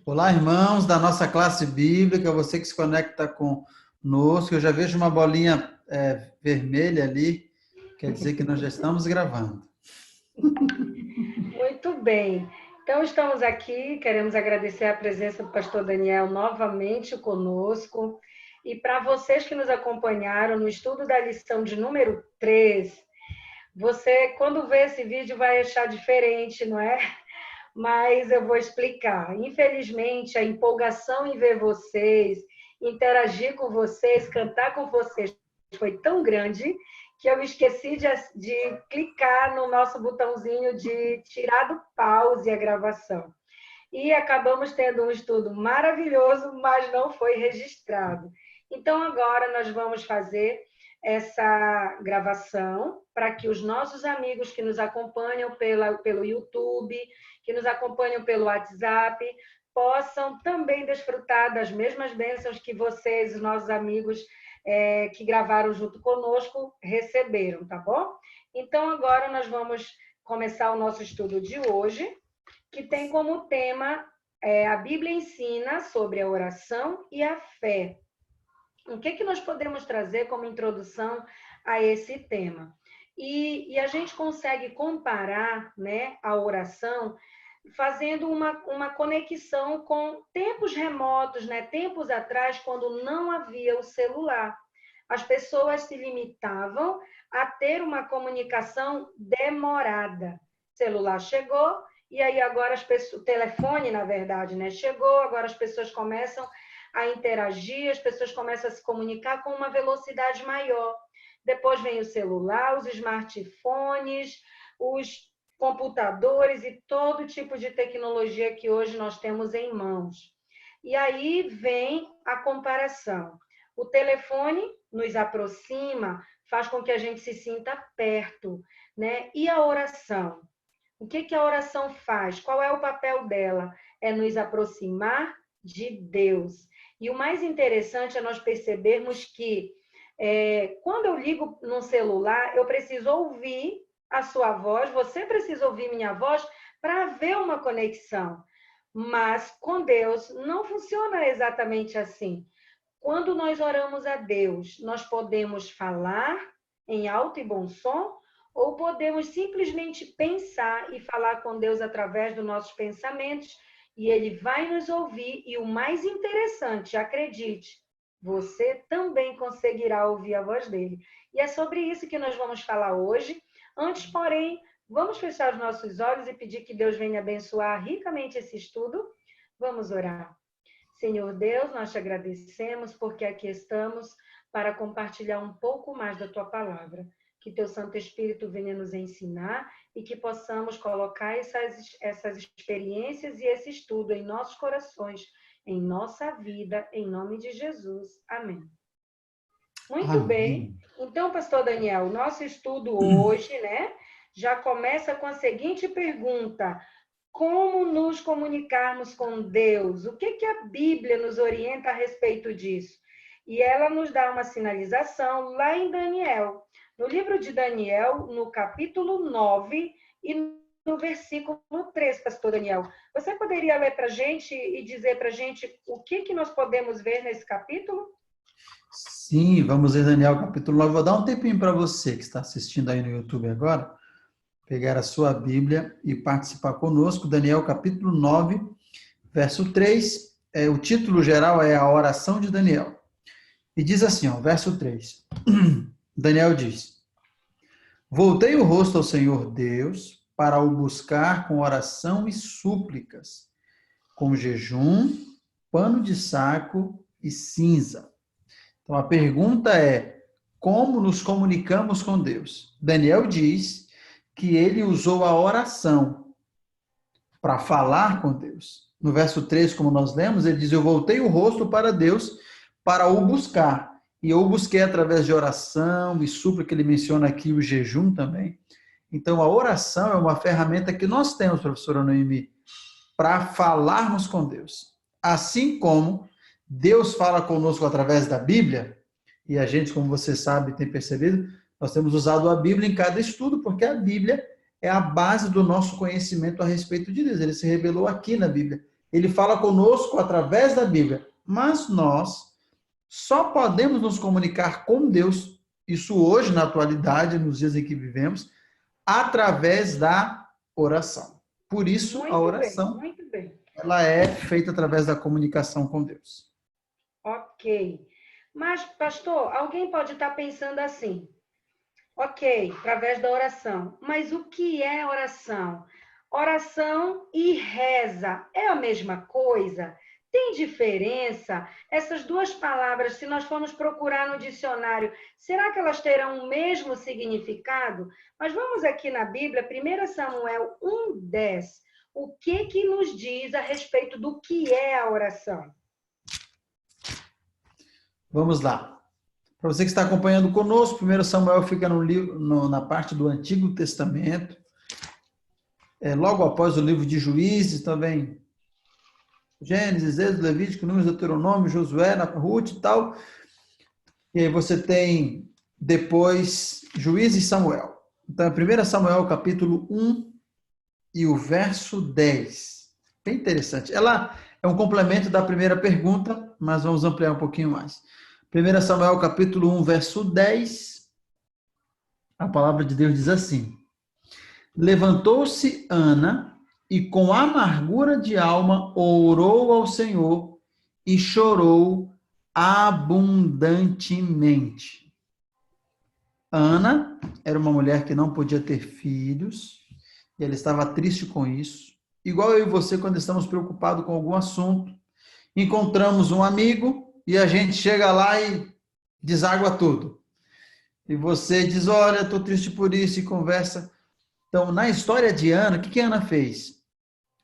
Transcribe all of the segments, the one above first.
Olá, irmãos da nossa classe bíblica, você que se conecta conosco. Eu já vejo uma bolinha vermelha ali, quer dizer que nós já estamos gravando. Muito bem. Então, estamos aqui, queremos agradecer a presença do pastor Daniel novamente conosco. E para vocês que nos acompanharam no estudo da lição de número 3, você, quando vê esse vídeo, vai achar diferente, não é? Mas eu vou explicar. Infelizmente, a empolgação em ver vocês, interagir com vocês, cantar com vocês foi tão grande que eu esqueci de clicar no nosso botãozinho de tirar do pause a gravação. E acabamos tendo um estudo maravilhoso, mas não foi registrado. Então, agora nós vamos fazer essa gravação para que os nossos amigos que nos acompanham pelo YouTube, que nos acompanham pelo WhatsApp, possam também desfrutar das mesmas bênçãos que vocês, os nossos amigos que gravaram junto conosco, receberam, tá bom? Então, agora nós vamos começar o nosso estudo de hoje, que tem como tema a Bíblia ensina sobre a oração e a fé. O que nós podemos trazer como introdução a esse tema? E a gente consegue comparar, né, a oração fazendo uma conexão com tempos remotos, né, tempos atrás, quando não havia o celular. As pessoas se limitavam a ter uma comunicação demorada. O celular chegou, e aí agora o telefone, na verdade, né, chegou, agora as pessoas começam a interagir, as pessoas começam a se comunicar com uma velocidade maior. Depois vem o celular, os smartphones, os computadores e todo tipo de tecnologia que hoje nós temos em mãos. E aí vem a comparação. O telefone nos aproxima, faz com que a gente se sinta perto, né? E a oração? O que a oração faz? Qual é o papel dela? É nos aproximar de Deus. E o mais interessante é nós percebermos que quando eu ligo no celular, eu preciso ouvir a sua voz, você precisa ouvir minha voz para haver uma conexão. Mas com Deus não funciona exatamente assim. Quando nós oramos a Deus, nós podemos falar em alto e bom som, ou podemos simplesmente pensar e falar com Deus através dos nossos pensamentos, e Ele vai nos ouvir, e o mais interessante, acredite, você também conseguirá ouvir a voz dele. E é sobre isso que nós vamos falar hoje. Antes, porém, vamos fechar os nossos olhos e pedir que Deus venha abençoar ricamente esse estudo. Vamos orar. Senhor Deus, nós te agradecemos porque aqui estamos para compartilhar um pouco mais da tua palavra. Que teu Santo Espírito venha nos ensinar e que possamos colocar essas experiências e esse estudo em nossos corações, em nossa vida, em nome de Jesus. Amém. Muito bem. Amém. Então, pastor Daniel, o nosso estudo hoje, né, já começa com a seguinte pergunta: como nos comunicarmos com Deus? O que a Bíblia nos orienta a respeito disso? E ela nos dá uma sinalização lá em Daniel. No livro de Daniel, no capítulo 9 e no versículo 3, pastor Daniel. Você poderia ler para a gente e dizer para a gente o que nós podemos ver nesse capítulo? Sim, vamos ler Daniel capítulo 9. Vou dar um tempinho para você que está assistindo aí no YouTube agora, pegar a sua Bíblia e participar conosco. Daniel capítulo 9, verso 3. O título geral é a oração de Daniel. E diz assim, ó, verso 3. Daniel diz: Voltei o rosto ao Senhor Deus para o buscar com oração e súplicas, com jejum, pano de saco e cinza. Então a pergunta é: como nos comunicamos com Deus? Daniel diz que ele usou a oração para falar com Deus. No verso 3, como nós lemos, ele diz: Eu voltei o rosto para Deus para o buscar. E eu o busquei através de oração e súplica, ele menciona aqui o jejum também. Então, a oração é uma ferramenta que nós temos, professora Noemi, para falarmos com Deus. Assim como Deus fala conosco através da Bíblia, e a gente, como você sabe, tem percebido, nós temos usado a Bíblia em cada estudo, porque a Bíblia é a base do nosso conhecimento a respeito de Deus. Ele se revelou aqui na Bíblia. Ele fala conosco através da Bíblia, mas nós só podemos nos comunicar com Deus, isso hoje, na atualidade, nos dias em que vivemos, através da oração. Por isso, a oração, muito bem. Ela é feita através da comunicação com Deus. Ok. Mas, pastor, alguém pode estar pensando assim, ok, através da oração, mas o que é oração? Oração e reza é a mesma coisa? Tem diferença? Essas duas palavras, se nós formos procurar no dicionário, será que elas terão o mesmo significado? Mas vamos aqui na Bíblia, 1 Samuel 1:10. O que nos diz a respeito do que é a oração? Vamos lá. Para você que está acompanhando conosco, 1 Samuel fica no livro, na parte do Antigo Testamento, logo após o livro de Juízes, também Gênesis, Êxodo, Levítico, Números, Deuteronômio, Josué, Ruth e tal. E aí você tem depois Juízes e Samuel. Então, 1 Samuel, capítulo 1 e o verso 10. Bem interessante. Ela é um complemento da primeira pergunta, mas vamos ampliar um pouquinho mais. 1 Samuel, capítulo 1, verso 10. A palavra de Deus diz assim: Levantou-se Ana e com amargura de alma orou ao Senhor e chorou abundantemente. Ana era uma mulher que não podia ter filhos, e ela estava triste com isso. Igual eu e você, quando estamos preocupados com algum assunto, encontramos um amigo e a gente chega lá e deságua tudo. E você diz, olha, estou triste por isso, e conversa. Então, na história de Ana, o que Ana fez?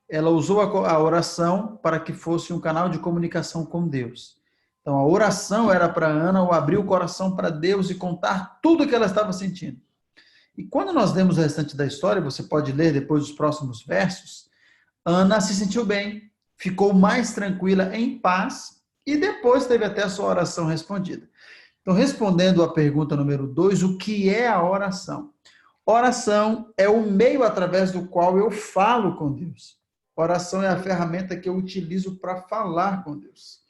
Ela usou a oração para que fosse um canal de comunicação com Deus. Então, a oração era para Ana o abrir o coração para Deus e contar tudo o que ela estava sentindo. E quando nós lemos o restante da história, você pode ler depois os próximos versos, Ana se sentiu bem, ficou mais tranquila, em paz, e depois teve até a sua oração respondida. Então, respondendo à pergunta número 2, o que é a oração? Oração é o meio através do qual eu falo com Deus. Oração é a ferramenta que eu utilizo para falar com Deus.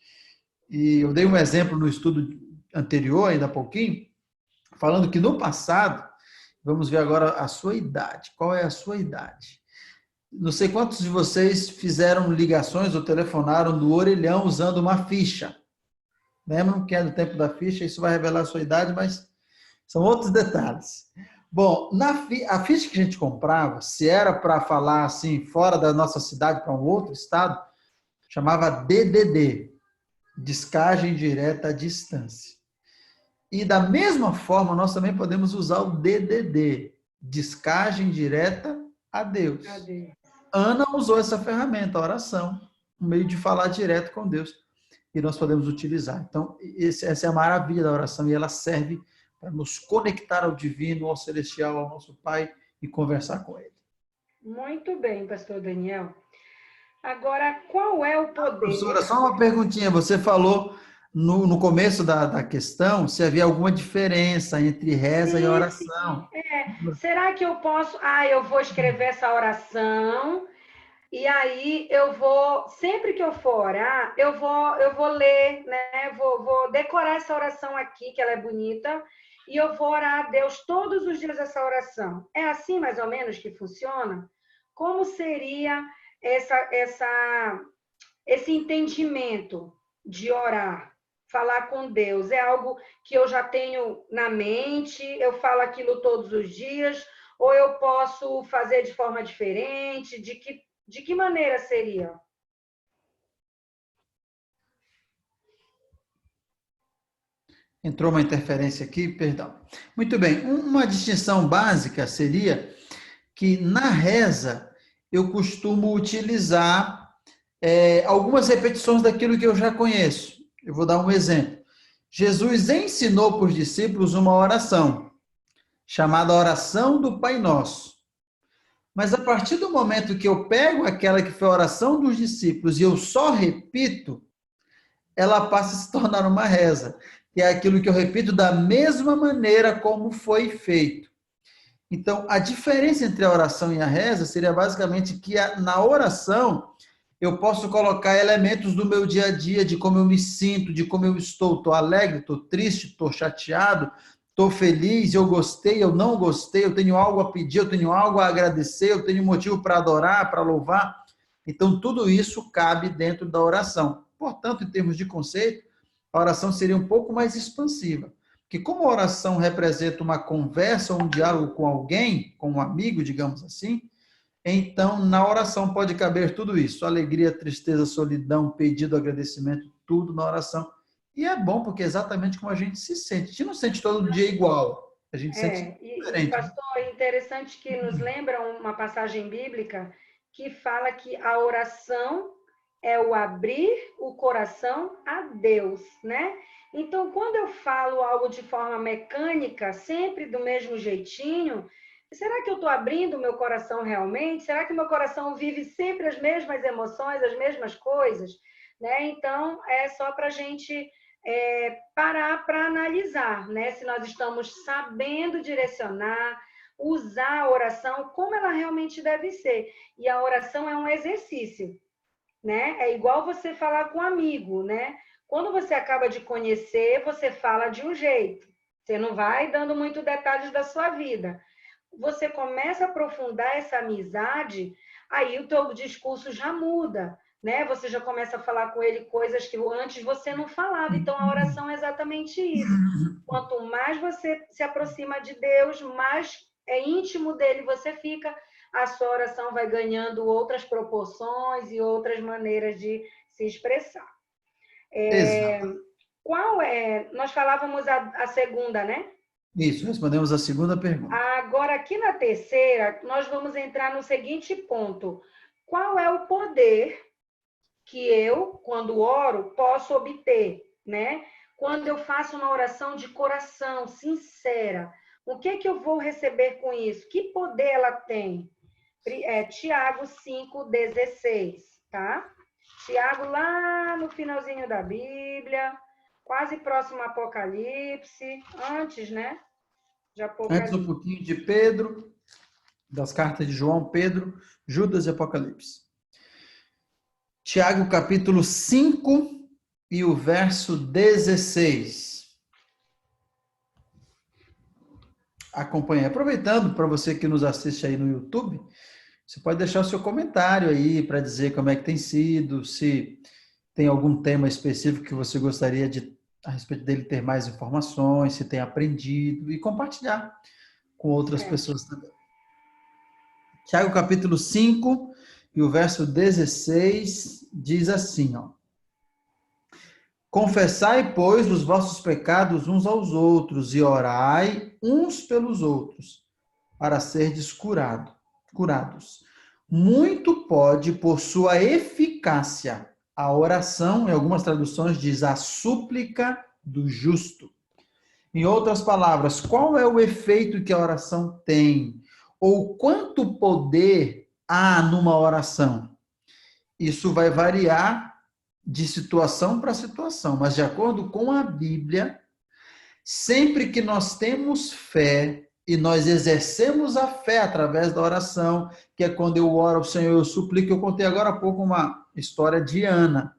E eu dei um exemplo no estudo anterior, ainda há pouquinho, falando que no passado, vamos ver agora a sua idade. Qual é a sua idade? Não sei quantos de vocês fizeram ligações ou telefonaram do orelhão usando uma ficha. Lembram que é do tempo da ficha? Isso vai revelar a sua idade, mas são outros detalhes. Bom, a ficha que a gente comprava, se era para falar assim, fora da nossa cidade para um outro estado, chamava DDD, descagem direta à distância. E da mesma forma, nós também podemos usar o DDD, descagem direta a Deus. Ana usou essa ferramenta, a oração, um meio de falar direto com Deus, e nós podemos utilizar. Então, essa é a maravilha da oração, e ela serve para nos conectar ao divino, ao celestial, ao nosso Pai e conversar com Ele. Muito bem, pastor Daniel. Agora, qual é o poder? Professora, só uma perguntinha. Você falou no começo da questão se havia alguma diferença entre reza e oração. Será que eu posso... eu vou escrever essa oração e aí eu vou, sempre que eu for orar, eu vou ler, né? Vou decorar essa oração aqui, que ela é bonita, e eu vou orar a Deus todos os dias essa oração. É assim, mais ou menos, que funciona? Como seria esse entendimento de orar, falar com Deus? É algo que eu já tenho na mente, eu falo aquilo todos os dias, ou eu posso fazer de forma diferente? De que maneira seria? Entrou uma interferência aqui, perdão. Muito bem, uma distinção básica seria que na reza eu costumo utilizar algumas repetições daquilo que eu já conheço. Eu vou dar um exemplo. Jesus ensinou para os discípulos uma oração, chamada oração do Pai Nosso. Mas a partir do momento que eu pego aquela que foi a oração dos discípulos e eu só repito, ela passa a se tornar uma reza, que é aquilo que eu repito da mesma maneira como foi feito. Então, a diferença entre a oração e a reza seria basicamente que na oração Eu posso colocar elementos do meu dia a dia, de como eu me sinto, de como eu estou. Estou alegre, estou triste, estou chateado, estou feliz, eu gostei, eu não gostei, eu tenho algo a pedir, eu tenho algo a agradecer, eu tenho motivo para adorar, para louvar. Então, tudo isso cabe dentro da oração. Portanto, em termos de conceito, a oração seria um pouco mais expansiva. Porque como a oração representa uma conversa ou um diálogo com alguém, com um amigo, digamos assim, então, na oração pode caber tudo isso: alegria, tristeza, solidão, pedido, agradecimento, tudo na oração. E é bom porque é exatamente como a gente se sente. A gente não sente todo dia igual, a gente sente diferente. Pastor, é interessante que nos lembra uma passagem bíblica que fala que a oração é o abrir o coração a Deus, né? Então, quando eu falo algo de forma mecânica, sempre do mesmo jeitinho, será que eu estou abrindo o meu coração realmente? Será que o meu coração vive sempre as mesmas emoções, as mesmas coisas? Né? Então, é só para a gente parar para analisar, né? Se nós estamos sabendo direcionar, usar a oração como ela realmente deve ser. E a oração é um exercício, né? É igual você falar com um amigo, né? Quando você acaba de conhecer, você fala de um jeito. Você não vai dando muito detalhes da sua vida. Você começa a aprofundar essa amizade, aí o teu discurso já muda, né? Você já começa a falar com ele coisas que antes você não falava. Então, a oração é exatamente isso. Quanto mais você se aproxima de Deus, mais íntimo dele você fica, a sua oração vai ganhando outras proporções e outras maneiras de se expressar. Exato. Qual é? Nós falávamos a segunda, né? Isso, respondemos a segunda pergunta. Agora, aqui na terceira, nós vamos entrar no seguinte ponto: qual é o poder que eu, quando oro, posso obter, né? Quando eu faço uma oração de coração, sincera, o que que eu vou receber com isso? Que poder ela tem? Tiago 5,16, tá? Tiago lá no finalzinho da Bíblia, quase próximo ao Apocalipse, antes, né? De Antes um Apocalipse. pouquinho de Pedro, das cartas de João, Pedro, Judas e Apocalipse. Tiago capítulo 5 e o verso 16. Acompanhe. Aproveitando para você que nos assiste aí no YouTube, você pode deixar o seu comentário aí para dizer como é que tem sido, se tem algum tema específico que você gostaria de, a respeito dele, ter mais informações, se tem aprendido, e compartilhar com outras pessoas também. Tiago capítulo 5 e o verso 16 diz assim, ó: confessai, pois, os vossos pecados uns aos outros e orai uns pelos outros, para serdes curados. Muito pode, por sua eficácia, a oração, em algumas traduções diz a súplica do justo. Em outras palavras, qual é o efeito que a oração tem? Ou quanto poder há numa oração? Isso vai variar de situação para situação, mas de acordo com a Bíblia, sempre que nós temos fé e nós exercemos a fé através da oração, que é quando eu oro ao Senhor, eu suplico. Eu contei agora há pouco uma história de Ana.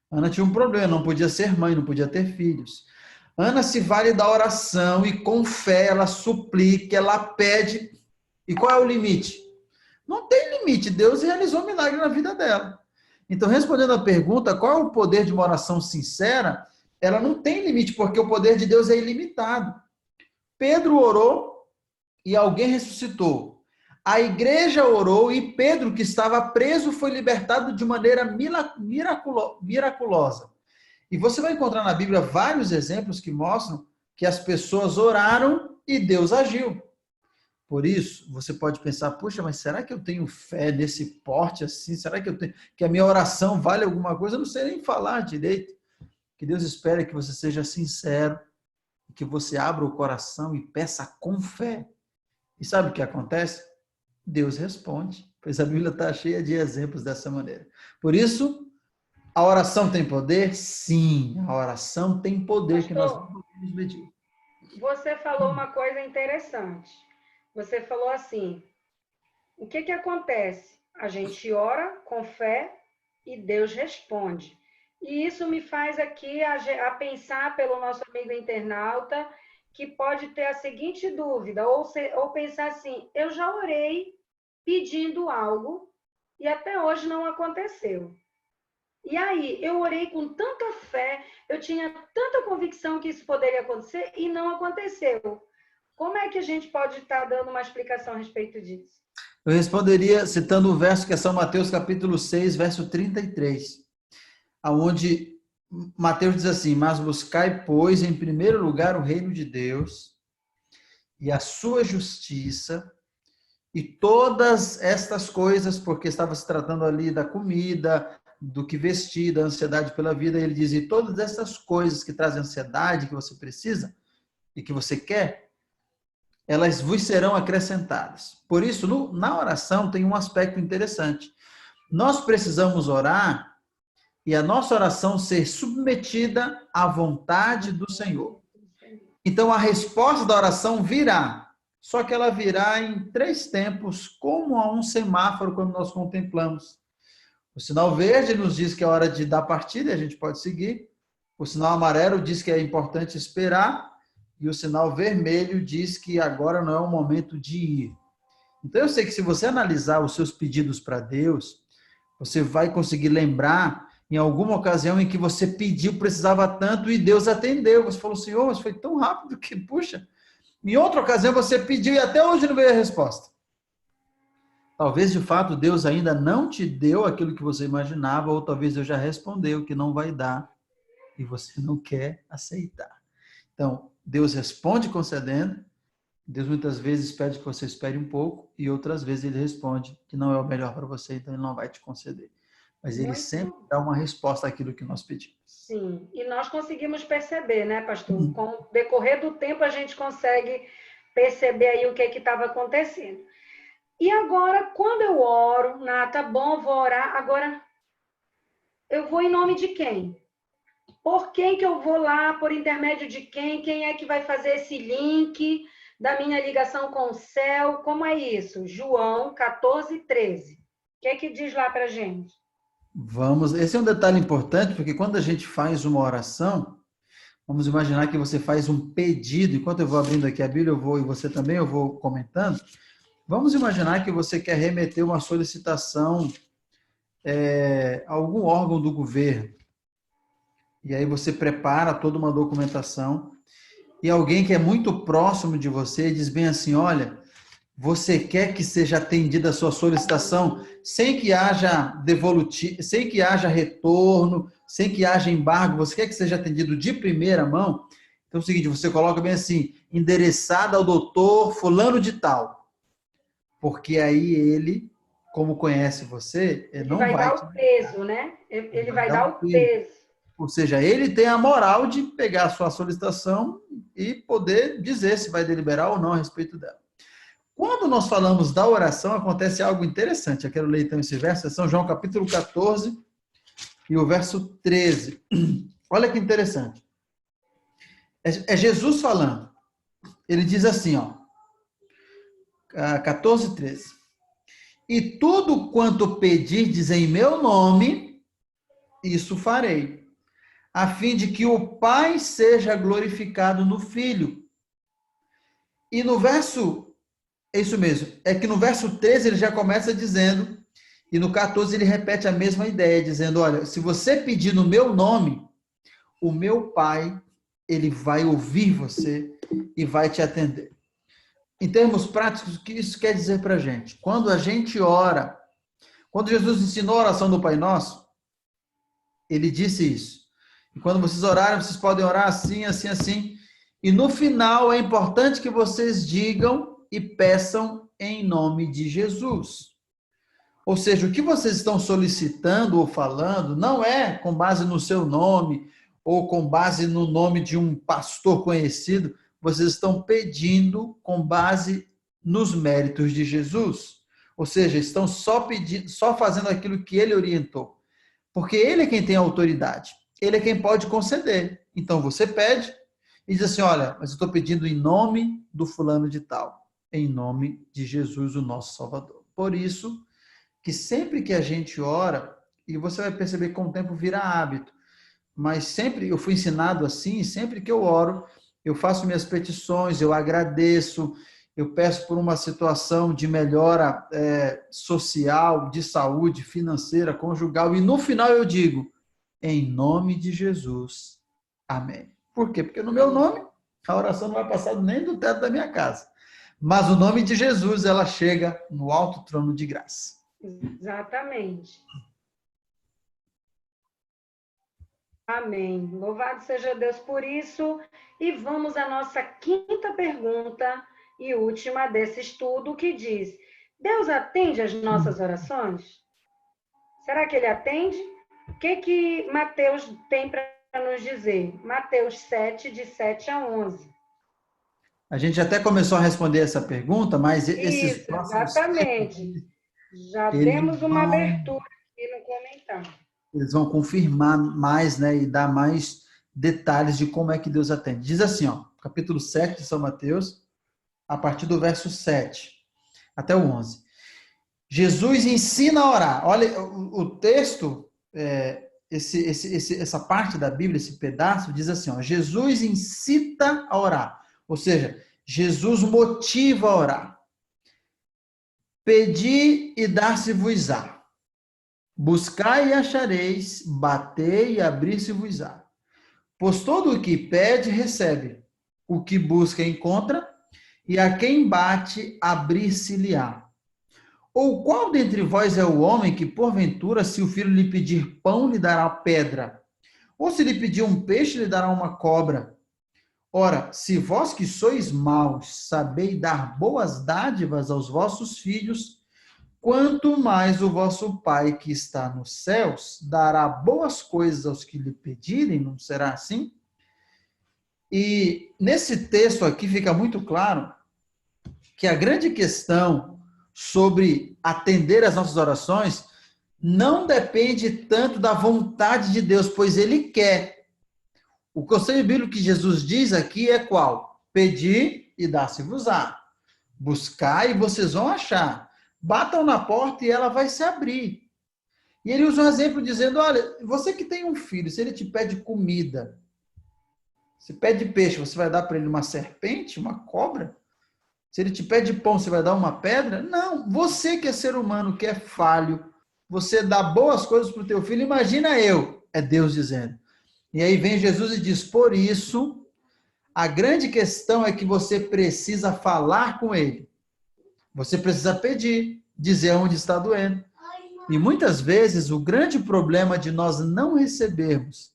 Ana tinha um problema, não podia ser mãe, não podia ter filhos. Ana se vale da oração e com fé ela suplica, ela pede. E qual é o limite? Não tem limite. Deus realizou um milagre na vida dela. Então, respondendo à pergunta, qual é o poder de uma oração sincera? Ela não tem limite, porque o poder de Deus é ilimitado. Pedro orou e alguém ressuscitou. A igreja orou e Pedro, que estava preso, foi libertado de maneira miraculosa. E você vai encontrar na Bíblia vários exemplos que mostram que as pessoas oraram e Deus agiu. Por isso, você pode pensar, puxa, mas será que eu tenho fé nesse porte assim? Será que eu tenho, que a minha oração vale alguma coisa? Eu não sei nem falar direito. Que Deus espere que você seja sincero, que você abra o coração e peça com fé. E sabe o que acontece? Deus responde, pois a Bíblia está cheia de exemplos dessa maneira. Por isso, a oração tem poder? Sim, a oração tem poder que nós não Pastor, podemos medir. você falou uma coisa interessante. Você falou assim: o que que acontece? A gente ora com fé, e Deus responde. E isso me faz aqui a pensar pelo nosso amigo internauta, que pode ter a seguinte dúvida, ou pensar assim: eu já orei pedindo algo e até hoje não aconteceu. E aí, eu orei com tanta fé, eu tinha tanta convicção que isso poderia acontecer e não aconteceu. Como é que a gente pode estar dando uma explicação a respeito disso? Eu responderia citando o verso que é São Mateus capítulo 6, verso 33, aonde Mateus diz assim: mas buscai, pois, em primeiro lugar o reino de Deus e a sua justiça, e todas estas coisas, porque estava se tratando ali da comida, do que vestir, da ansiedade pela vida, ele diz: e todas essas coisas que trazem ansiedade, que você precisa e que você quer, elas vos serão acrescentadas. Por isso, na oração tem um aspecto interessante. Nós precisamos orar e a nossa oração ser submetida à vontade do Senhor. Então, a resposta da oração virá, só que ela virá em 3 tempos, como a um semáforo, quando nós contemplamos. O sinal verde nos diz que é hora de dar partida, e a gente pode seguir. O sinal amarelo diz que é importante esperar, e o sinal vermelho diz que agora não é o momento de ir. Então, eu sei que se você analisar os seus pedidos para Deus, você vai conseguir lembrar em alguma ocasião em que você pediu, precisava tanto e Deus atendeu. Você falou: Senhor, mas foi tão rápido que, puxa. Em outra ocasião você pediu e até hoje não veio a resposta. Talvez, de fato, Deus ainda não te deu aquilo que você imaginava, ou talvez Deus já respondeu que não vai dar e você não quer aceitar. Então, Deus responde concedendo. Deus muitas vezes pede que você espere um pouco e outras vezes ele responde que não é o melhor para você, então ele não vai te conceder. Mas ele sempre dá uma resposta àquilo que nós pedimos. Sim, e nós conseguimos perceber, né, pastor? Com o decorrer do tempo a gente consegue perceber aí o que estava acontecendo. E agora, quando eu oro, tá bom, vou orar, agora eu vou em nome de quem? Por quem que eu vou lá? Por intermédio de quem? Quem é que vai fazer esse link da minha ligação com o céu? Como é isso? João 14:13. O que é que diz lá para gente? Vamos, esse é um detalhe importante, porque quando a gente faz uma oração, vamos imaginar que você faz um pedido, enquanto eu vou abrindo aqui a Bíblia, eu vou, e você também, eu vou comentando. Vamos imaginar que você quer remeter uma solicitação a algum órgão do governo. E aí você prepara toda uma documentação e alguém que é muito próximo de você diz bem assim: olha, você quer que seja atendida a sua solicitação sem que haja sem que haja retorno, sem que haja embargo, você quer que seja atendido de primeira mão? Então é o seguinte, você coloca bem assim: endereçada ao doutor fulano de tal. Porque aí ele, como conhece você, ele Ele não vai vai dar te o peso, né? Ele vai dar dar o o peso. peso. Ou seja, ele tem a moral de pegar a sua solicitação e poder dizer se vai deliberar ou não a respeito dela. Quando nós falamos da oração, acontece algo interessante. Eu quero ler então esse verso, é São João capítulo 14 e o verso 13. Olha que interessante. É Jesus falando. Ele diz assim, ó, 14, 13. E tudo quanto pedirdes em meu nome, isso farei, a fim de que o Pai seja glorificado no Filho. E no verso, é isso mesmo, é que no verso 13 ele já começa dizendo, e no 14 ele repete a mesma ideia, dizendo: olha, se você pedir no meu nome, o meu Pai, ele vai ouvir você e vai te atender. Em termos práticos, o que isso quer dizer para a gente? Quando a gente ora, quando Jesus ensinou a oração do Pai Nosso, ele disse isso. E quando vocês orarem, vocês podem orar assim, assim, assim. E no final é importante que vocês digam e peçam em nome de Jesus. Ou seja, o que vocês estão solicitando ou falando não é com base no seu nome ou com base no nome de um pastor conhecido. Vocês estão pedindo com base nos méritos de Jesus. Ou seja, estão só pedindo, só fazendo aquilo que ele orientou. Porque ele é quem tem autoridade. Ele é quem pode conceder. Então você pede e diz assim: olha, mas eu estou pedindo em nome do fulano de tal, em nome de Jesus, o nosso Salvador. Por isso que sempre que a gente ora, e você vai perceber que com o tempo vira hábito. Mas sempre eu fui ensinado assim, sempre que eu oro, eu faço minhas petições, eu agradeço, eu peço por uma situação de melhora social, de saúde, financeira, conjugal, e no final eu digo, em nome de Jesus, amém. Por quê? Porque no meu nome, a oração não vai passar nem do teto da minha casa. Mas o nome de Jesus, ela chega no alto trono de graça. Exatamente. Amém. Louvado seja Deus por isso. E vamos à nossa quinta pergunta e última desse estudo, que diz: Deus atende às nossas orações? Será que ele atende? O que Mateus tem para nos dizer? Mateus 7, de 7 a 11. A gente até começou a responder essa pergunta, mas esses Isso, próximos textos, exatamente. Já eles demos uma abertura aqui no comentário. eles vão confirmar mais, né, e dar mais detalhes de como é que Deus atende. Diz assim, ó, capítulo 7 de São Mateus, a partir do verso 7 até o 11. Jesus ensina a orar. Olha, o texto, essa parte da Bíblia, esse pedaço, diz assim, ó, Jesus incita a orar. Ou seja, Jesus motiva a orar. Pedi e dar-se-vos-á. Buscai e achareis, batei e abrir-se-vos-á. Pois todo o que pede, recebe. O que busca, encontra. E a quem bate, abrir-se-lhe-á. Ou qual dentre vós é o homem que, porventura, se o filho lhe pedir pão, lhe dará pedra? Ou se lhe pedir um peixe, lhe dará uma cobra? Ora, se vós que sois maus, sabeis dar boas dádivas aos vossos filhos, quanto mais o vosso Pai que está nos céus dará boas coisas aos que lhe pedirem, não será assim? E nesse texto aqui fica muito claro que a grande questão sobre atender às nossas orações não depende tanto da vontade de Deus, pois Ele quer. O conselho bíblico que Jesus diz aqui é qual? Pedir e dar-se-vos-á. Buscar e vocês vão achar. Batam na porta e ela vai se abrir. E ele usa um exemplo dizendo, olha, você que tem um filho, se ele te pede comida, se pede peixe, você vai dar para ele uma serpente, uma cobra? Se ele te pede pão, você vai dar uma pedra? Não, você que é ser humano, que é falho, você dá boas coisas para o teu filho, imagina eu, é Deus dizendo. E aí vem Jesus e diz, por isso, a grande questão é que você precisa falar com ele. Você precisa pedir, dizer onde está doendo. E muitas vezes o grande problema de nós não recebermos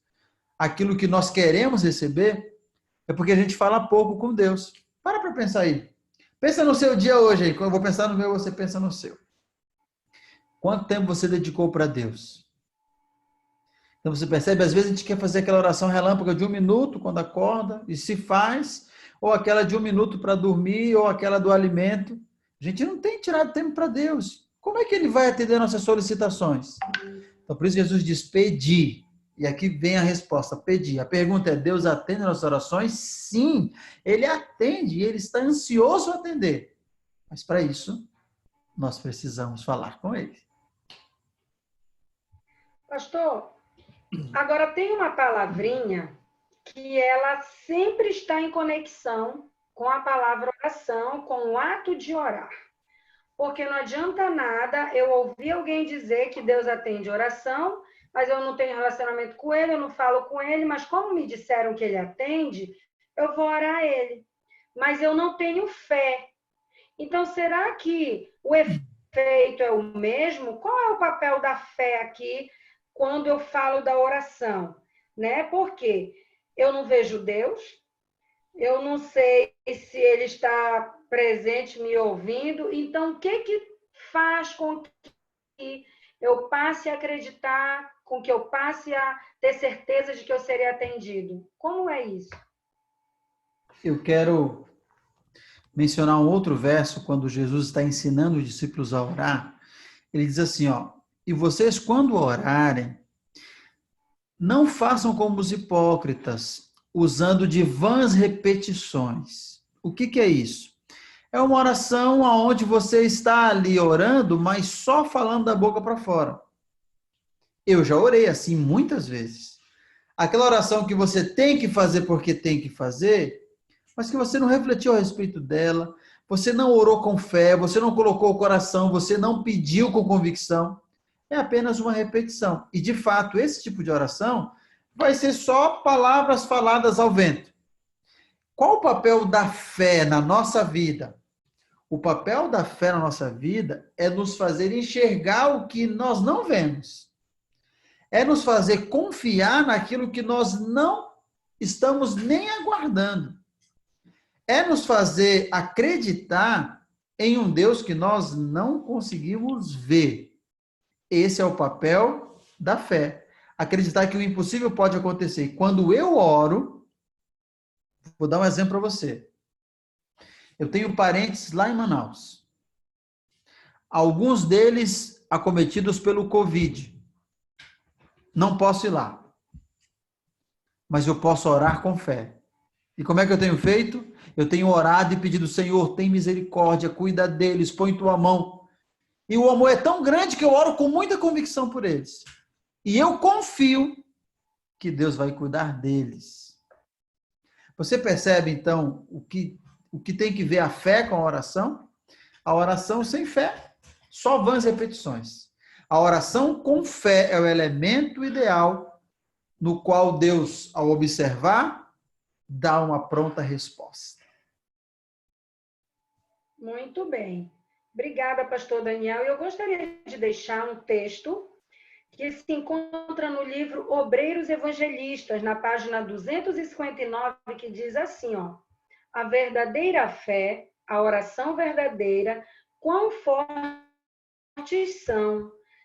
aquilo que nós queremos receber é porque a gente fala pouco com Deus. Para pensar aí. Pensa no seu dia hoje aí. Eu vou pensar no meu, você pensa no seu. Quanto tempo você dedicou para Deus? Então você percebe, às vezes a gente quer fazer aquela oração relâmpago de 1 minuto quando acorda, e se faz, ou aquela de 1 minuto para dormir, ou aquela do alimento. A gente não tem tirado tempo para Deus. Como é que ele vai atender nossas solicitações? Então, por isso Jesus diz, pedir. E aqui vem a resposta, pedir. A pergunta é, Deus atende nossas orações? Sim, ele atende e ele está ansioso a atender. Mas para isso, nós precisamos falar com ele. Pastor, agora tem uma palavrinha que ela sempre está em conexão com a palavra oração, com o ato de orar. Porque não adianta nada eu ouvir alguém dizer que Deus atende oração, mas eu não tenho relacionamento com ele, eu não falo com ele, mas como me disseram que ele atende, eu vou orar a ele. Mas eu não tenho fé. Então, será que o efeito é o mesmo? Qual é o papel da fé aqui quando eu falo da oração? Né? Porque eu não vejo Deus, eu não sei se ele está presente me ouvindo. Então, o que faz com que eu passe a acreditar, com que eu passe a ter certeza de que eu serei atendido? Como é isso? Eu quero mencionar um outro verso, quando Jesus está ensinando os discípulos a orar. Ele diz assim, ó, e vocês quando orarem, não façam como os hipócritas, usando de vãs repetições. O que é isso? É uma oração onde você está ali orando, mas só falando da boca para fora. Eu já orei assim muitas vezes. Aquela oração que você tem que fazer porque tem que fazer, mas que você não refletiu a respeito dela, você não orou com fé, você não colocou o coração, você não pediu com convicção, é apenas uma repetição. E, de fato, esse tipo de oração vai ser só palavras faladas ao vento. Qual o papel da fé na nossa vida? O papel da fé na nossa vida é nos fazer enxergar o que nós não vemos. É nos fazer confiar naquilo que nós não estamos nem aguardando. É nos fazer acreditar em um Deus que nós não conseguimos ver. Esse é o papel da fé. Acreditar que o impossível pode acontecer. E quando eu oro, vou dar um exemplo para você. Eu tenho parentes lá em Manaus. Alguns deles acometidos pelo Covid. Não posso ir lá. Mas eu posso orar com fé. E como é que eu tenho feito? Eu tenho orado e pedido, Senhor, tem misericórdia, cuida deles, põe tua mão. E o amor é tão grande que eu oro com muita convicção por eles. E eu confio que Deus vai cuidar deles. Você percebe, então, o que tem que ver a fé com a oração? A oração sem fé, só vãs repetições. A oração com fé é o elemento ideal no qual Deus, ao observar, dá uma pronta resposta. Muito bem. Obrigada, pastor Daniel. Eu gostaria de deixar um texto que se encontra no livro Obreiros Evangelistas, na página 259, que diz assim, ó: a verdadeira fé, a oração verdadeira, quão fortes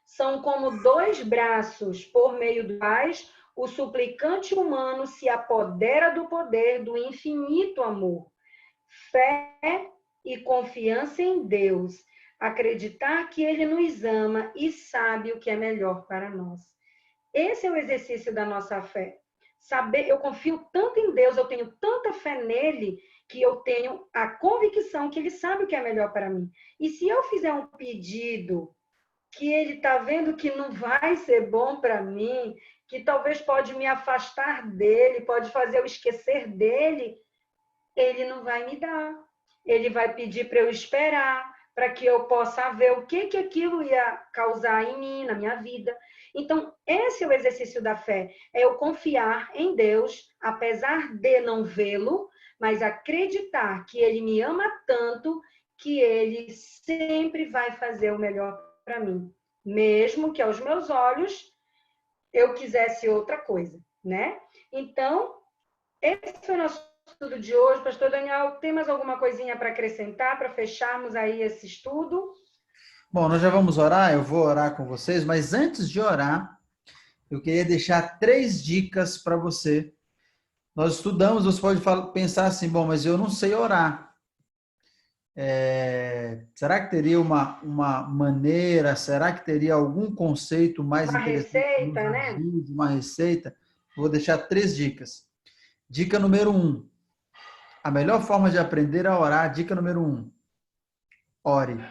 são como dois braços, por meio dos quais o suplicante humano se apodera do poder do infinito amor. Fé e confiança em Deus, acreditar que Ele nos ama e sabe o que é melhor para nós. Esse é o exercício da nossa fé. Saber, eu confio tanto em Deus, eu tenho tanta fé nele, que eu tenho a convicção que Ele sabe o que é melhor para mim. E se eu fizer um pedido que Ele está vendo que não vai ser bom para mim, que talvez pode me afastar dele, pode fazer eu esquecer dele, Ele não vai me dar. Ele vai pedir para eu esperar, para que eu possa ver o que aquilo ia causar em mim, na minha vida. Então, esse é o exercício da fé. É eu confiar em Deus, apesar de não vê-lo, mas acreditar que Ele me ama tanto que Ele sempre vai fazer o melhor para mim. Mesmo que aos meus olhos eu quisesse outra coisa, né? Então, esse foi o nosso estudo de hoje. Pastor Daniel, tem mais alguma coisinha para acrescentar, para fecharmos aí esse estudo? Bom, nós já vamos orar, eu vou orar com vocês, mas antes de orar, eu queria deixar 3 dicas para você. Nós estudamos, você pode pensar assim, bom, mas eu não sei orar. Será que teria uma maneira, será que teria algum conceito mais Uma interessante? receita, né? Uma receita? Vou deixar 3 dicas. Dica número 1. A melhor forma de aprender a orar, dica número 1. Ore.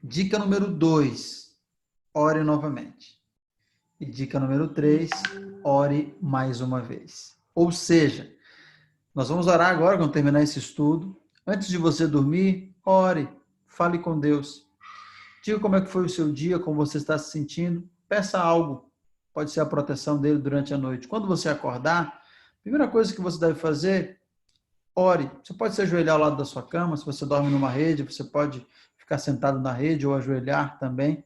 Dica número 2. Ore novamente. E dica número 3. Ore mais uma vez. Ou seja, nós vamos orar agora, quando terminar esse estudo. Antes de você dormir, ore. Fale com Deus. Diga como é que foi o seu dia, como você está se sentindo. Peça algo. Pode ser a proteção dele durante a noite. Quando você acordar, a primeira coisa que você deve fazer, ore. Você pode se ajoelhar ao lado da sua cama, se você dorme numa rede, você pode ficar sentado na rede ou ajoelhar também.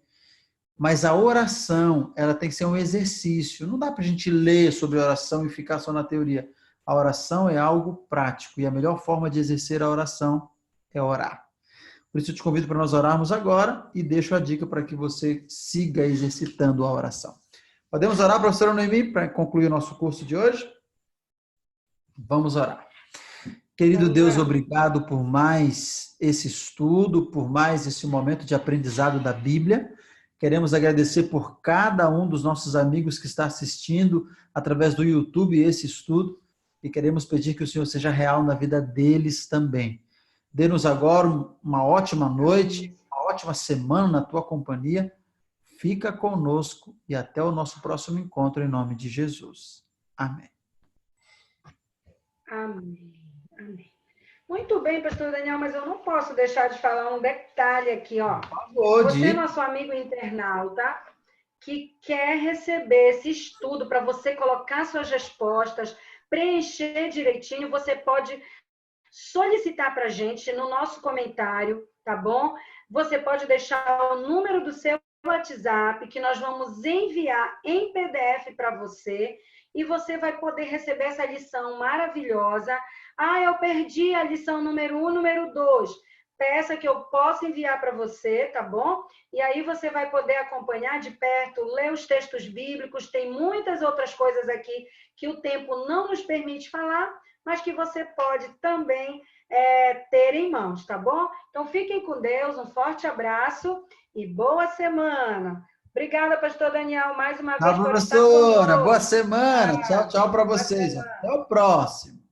Mas a oração, ela tem que ser um exercício. Não dá para a gente ler sobre oração e ficar só na teoria. A oração é algo prático e a melhor forma de exercer a oração é orar. Por isso eu te convido para nós orarmos agora e deixo a dica para que você siga exercitando a oração. Podemos orar, professora Noemi, para concluir o nosso curso de hoje? Vamos orar. Querido Deus, obrigado por mais esse estudo, por mais esse momento de aprendizado da Bíblia. Queremos agradecer por cada um dos nossos amigos que está assistindo através do YouTube esse estudo e queremos pedir que o Senhor seja real na vida deles também. Dê-nos agora uma ótima noite, uma ótima semana na tua companhia. Fica conosco e até o nosso próximo encontro em nome de Jesus. Amém. Amém. Amém. Muito bem, pastor Daniel, mas eu não posso deixar de falar um detalhe aqui, ó. Você, nosso amigo internauta, que quer receber esse estudo para você colocar suas respostas, preencher direitinho, você pode solicitar para a gente no nosso comentário, tá bom? Você pode deixar o número do seu WhatsApp, que nós vamos enviar em PDF para você, e você vai poder receber essa lição maravilhosa. Ah, eu perdi a lição número 1, número 2. Peça que eu possa enviar para você, tá bom? E aí você vai poder acompanhar de perto, ler os textos bíblicos, tem muitas outras coisas aqui que o tempo não nos permite falar, mas que você pode também ter em mãos, tá bom? Então, fiquem com Deus, um forte abraço e boa semana. Obrigada, pastor Daniel, mais uma vez por estar conosco. Professora, boa semana. Tchau, tchau para vocês. Até o próximo.